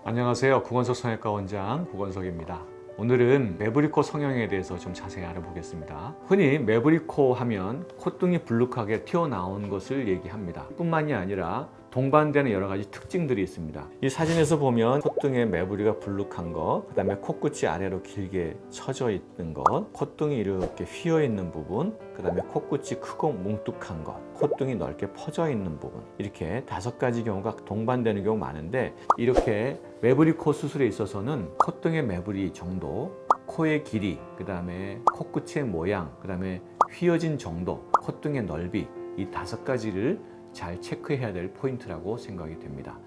안녕하세요. 구건석 성형외과 원장 구건석입니다. 오늘은 매부리코 성형에 대해서 좀 자세히 알아보겠습니다. 흔히 매부리코 하면 콧등이 불룩하게 튀어나온 것을 얘기합니다. 뿐만이 아니라 동반되는 여러 가지 특징들이 있습니다. 이 사진에서 보면 콧등에 매부리가 불룩한 것, 그 다음에 코끝이 아래로 길게 처져 있는 것, 콧등이 이렇게 휘어 있는 부분, 그 다음에 코끝이 크고 뭉툭한 것, 콧등이 넓게 퍼져 있는 부분, 이렇게 5가지 경우가 동반되는 경우가 많은데, 이렇게 매부리코 수술에 있어서는 콧등의 매부리 정도, 코의 길이, 그 다음에 코끝의 모양, 그 다음에 휘어진 정도, 콧등의 넓이, 이 5가지를 잘 체크해야 될 포인트라고 생각이 됩니다.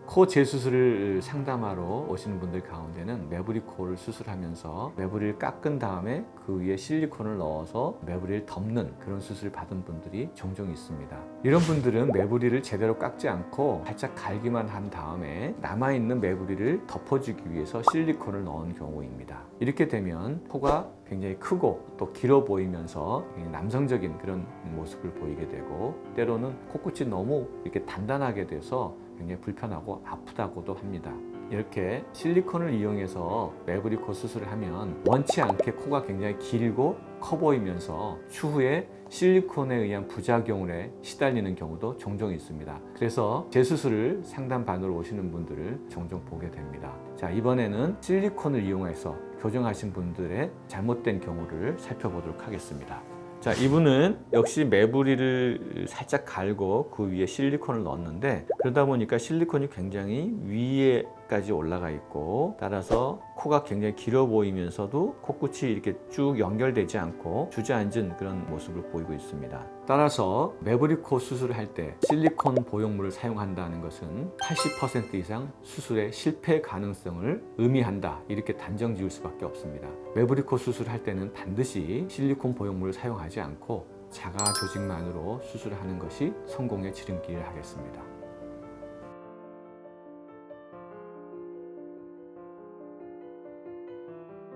코 재수술을 상담하러 오시는 분들 가운데는 매부리코를 수술하면서 매부리를 깎은 다음에 그 위에 실리콘을 넣어서 매부리를 덮는 그런 수술을 받은 분들이 종종 있습니다. 이런 분들은 매부리를 제대로 깎지 않고 살짝 갈기만 한 다음에 남아있는 매부리를 덮어주기 위해서 실리콘을 넣은 경우입니다. 이렇게 되면 코가 굉장히 크고 또 길어 보이면서 남성적인 그런 모습을 보이게 되고, 때로는 코끝이 너무 이렇게 단단하게 돼서 굉장히 불편하고 아프다고도 합니다. 이렇게 실리콘을 이용해서 매부리코 수술을 하면 원치 않게 코가 굉장히 길고 커 보이면서 추후에 실리콘에 의한 부작용에 시달리는 경우도 종종 있습니다. 그래서 재수술을 상담받으러 오시는 분들을 종종 보게 됩니다. 자, 이번에는 실리콘을 이용해서 교정하신 분들의 잘못된 경우를 살펴보도록 하겠습니다. 자, 이분은 역시 매부리를 살짝 갈고 그 위에 실리콘을 넣었는데, 그러다 보니까 실리콘이 굉장히 위에까지 올라가 있고, 따라서 코가 굉장히 길어 보이면서도 코끝이 이렇게 쭉 연결되지 않고 주저앉은 그런 모습을 보이고 있습니다. 따라서 매부리코 수술을 할 때 실리콘 보형물을 사용한다는 것은 80% 이상 수술의 실패 가능성을 의미한다, 이렇게 단정 지을 수밖에 없습니다. 매부리코 수술을 할 때는 반드시 실리콘 보형물을 사용하지 않고 자가 조직만으로 수술하는 것이 성공의 지름길을 하겠습니다.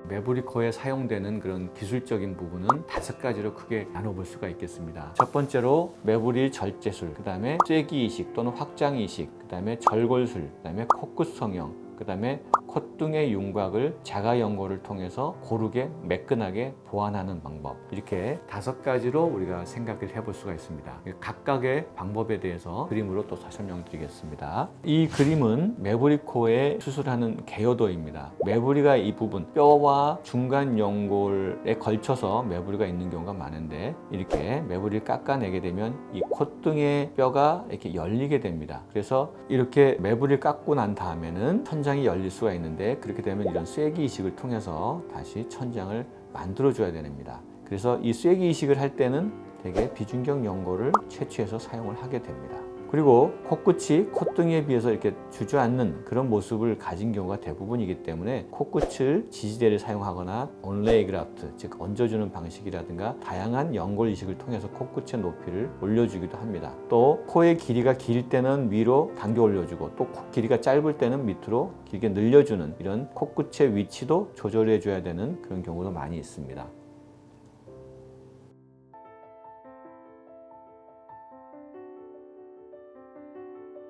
매부리코에 사용되는 그런 기술적인 부분은 5가지로 크게 나눠볼 수가 있겠습니다. 첫 번째로 매부리 절제술, 그 다음에 쐐기 이식 또는 확장 이식, 그 다음에 절골술, 그 다음에 코끝 성형, 그 다음에 콧등의 윤곽을 자가 연고를 통해서 고르게 매끈하게 보완하는 방법, 이렇게 5가지로 우리가 생각을 해볼 수가 있습니다. 각각의 방법에 대해서 그림으로 또 설명드리겠습니다. 이 그림은 매부리코에 수술하는 개요도입니다. 매부리가 이 부분, 뼈와 중간 연골에 걸쳐서 매부리가 있는 경우가 많은데, 이렇게 매부리를 깎아내게 되면 이 콧등의 뼈가 이렇게 열리게 됩니다. 그래서 이렇게 매부리를 깎고 난 다음에는 천장이 열릴 수가 있는데, 그렇게 되면 이런 쐐기 이식을 통해서 다시 천장을 만들어 줘야 됩니다. 그래서 이 쐐기 이식을 할 때는 대개 비중격 연고를 채취해서 사용을 하게 됩니다. 그리고 코끝이 콧등에 비해서 이렇게 주저앉는 그런 모습을 가진 경우가 대부분이기 때문에 코끝을 지지대를 사용하거나 온레이 그라프트, 즉 얹어주는 방식이라든가 다양한 연골 이식을 통해서 코끝의 높이를 올려주기도 합니다. 또 코의 길이가 길 때는 위로 당겨 올려주고, 또 코 길이가 짧을 때는 밑으로 길게 늘려주는 이런 코끝의 위치도 조절해 줘야 되는 그런 경우도 많이 있습니다.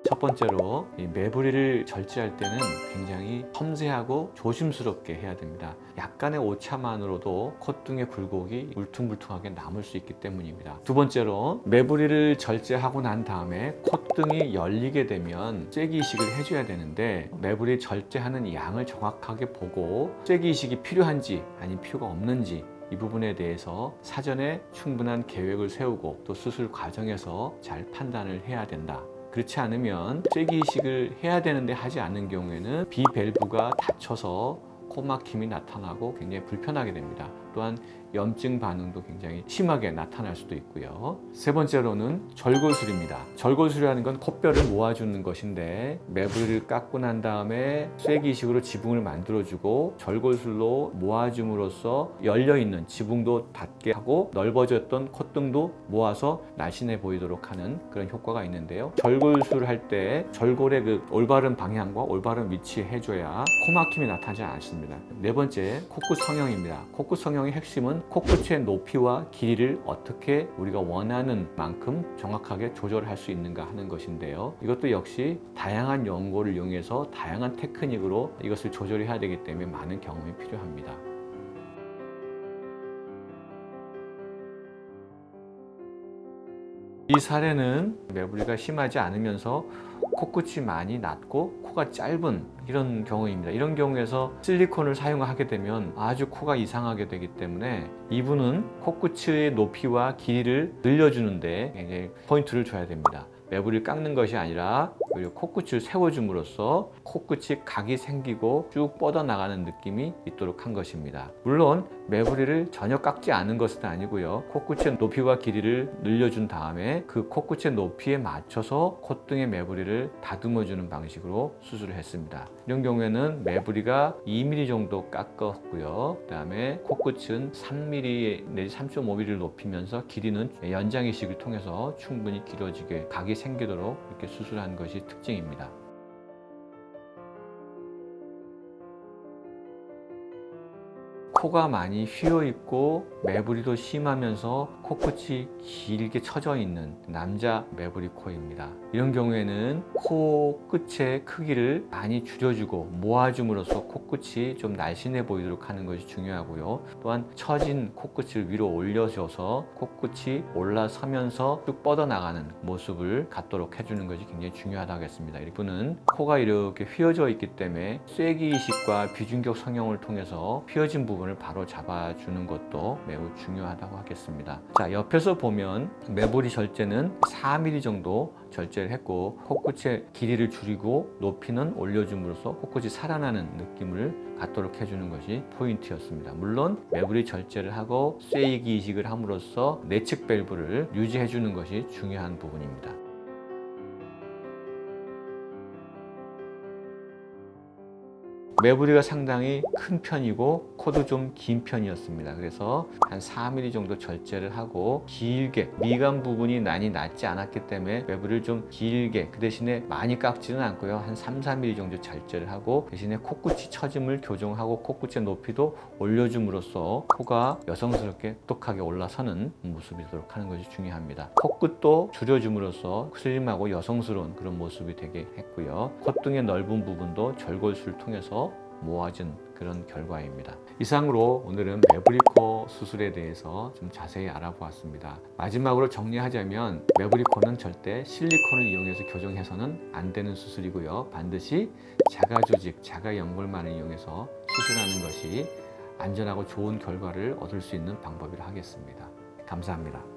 첫 번째로 이 매부리를 절제할 때는 굉장히 섬세하고 조심스럽게 해야 됩니다. 약간의 오차만으로도 콧등의 굴곡이 울퉁불퉁하게 남을 수 있기 때문입니다. 두 번째로 매부리를 절제하고 난 다음에 콧등이 열리게 되면 쐐기 이식을 해줘야 되는데, 매부리 절제하는 양을 정확하게 보고 쐐기 이식이 필요한지 아니면 필요가 없는지, 이 부분에 대해서 사전에 충분한 계획을 세우고 또 수술 과정에서 잘 판단을 해야 된다. 그렇지 않으면 쐐기 이식을 해야 되는데 하지 않는 경우에는 비밸브가 닫혀서 코막힘이 나타나고 굉장히 불편하게 됩니다. 또한 염증 반응도 굉장히 심하게 나타날 수도 있고요. 세 번째로는 절골술입니다. 절골술이라는 건 콧뼈를 모아주는 것인데, 매부리를 깎고 난 다음에 쐐기 이식으로 지붕을 만들어주고 절골술로 모아줌으로써 열려있는 지붕도 닫게 하고 넓어졌던 콧등도 모아서 날씬해 보이도록 하는 그런 효과가 있는데요. 절골술을 할 때 절골의 그 올바른 방향과 올바른 위치에 해줘야 코막힘이 나타나지 않습니다. 네 번째, 코끝 성형입니다. 코끝 성형 성형의 핵심은 코끝의 높이와 길이를 어떻게 우리가 원하는 만큼 정확하게 조절할 수 있는가 하는 것인데요. 이것도 역시 다양한 연고를 이용해서 다양한 테크닉으로 이것을 조절해야 되기 때문에 많은 경험이 필요합니다. 이 사례는 매부리가 심하지 않으면서 코끝이 많이 낮고 코가 짧은 이런 경우입니다. 이런 경우에서 실리콘을 사용하게 되면 아주 코가 이상하게 되기 때문에 이분은 코끝의 높이와 길이를 늘려주는데 굉장히 포인트를 줘야 됩니다. 매부리를 깎는 것이 아니라 오히려 코끝을 세워줌으로써 코끝이 각이 생기고 쭉 뻗어나가는 느낌이 있도록 한 것입니다. 물론 매부리를 전혀 깎지 않은 것은 아니고요. 코끝의 높이와 길이를 늘려준 다음에 그 코끝의 높이에 맞춰서 콧등의 매부리를 다듬어주는 방식으로 수술을 했습니다. 이런 경우에는 매부리가 2mm 정도 깎았고요. 그 다음에 코끝은 3mm 내지 3.5mm를 높이면서 길이는 연장 이식을 통해서 충분히 길어지게 각이 생기도록 이렇게 수술한 것이 특징입니다. 코가 많이 휘어 있고 매부리도 심하면서 코끝이 길게 처져 있는 남자 매부리 코입니다. 이런 경우에는 코끝의 크기를 많이 줄여주고 모아줌으로써 코끝이 좀 날씬해 보이도록 하는 것이 중요하고요. 또한 처진 코끝을 위로 올려줘서 코끝이 올라서면서 쭉 뻗어나가는 모습을 갖도록 해주는 것이 굉장히 중요하다고 했습니다. 이분은 코가 이렇게 휘어져 있기 때문에 쐐기 이식과 비중격 성형을 통해서 휘어진 부분을 바로 잡아주는 것도 매우 중요하다고 하겠습니다. 자, 옆에서 보면 매부리 절제는 4mm 정도 절제를 했고 코끝의 길이를 줄이고 높이는 올려줌으로써 코끝이 살아나는 느낌을 갖도록 해주는 것이 포인트였습니다. 물론 매부리 절제를 하고 쐐기 이식을 함으로써 내측 밸브를 유지해주는 것이 중요한 부분입니다. 매부리가 상당히 큰 편이고 코도 좀 긴 편이었습니다. 그래서 한 4mm 정도 절제를 하고 길게 미간 부분이 많이 낮지 않았기 때문에 매부리를 좀 길게 그 대신에 많이 깎지는 않고요. 한 3, 4mm 정도 절제를 하고 대신에 코끝이 처짐을 교정하고 코끝의 높이도 올려줌으로써 코가 여성스럽게 똑하게 올라서는 모습이 되도록 하는 것이 중요합니다. 코끝도 줄여줌으로써 슬림하고 여성스러운 그런 모습이 되게 했고요. 콧등의 넓은 부분도 절골술을 통해서 모아진 그런 결과입니다. 이상으로 오늘은 매부리 코 수술에 대해서 좀 자세히 알아보았습니다. 마지막으로 정리하자면 매부리 코는 절대 실리콘을 이용해서 교정해서는 안 되는 수술이고요. 반드시 자가 조직, 자가 연골만을 이용해서 수술하는 것이 안전하고 좋은 결과를 얻을 수 있는 방법이라 하겠습니다. 감사합니다.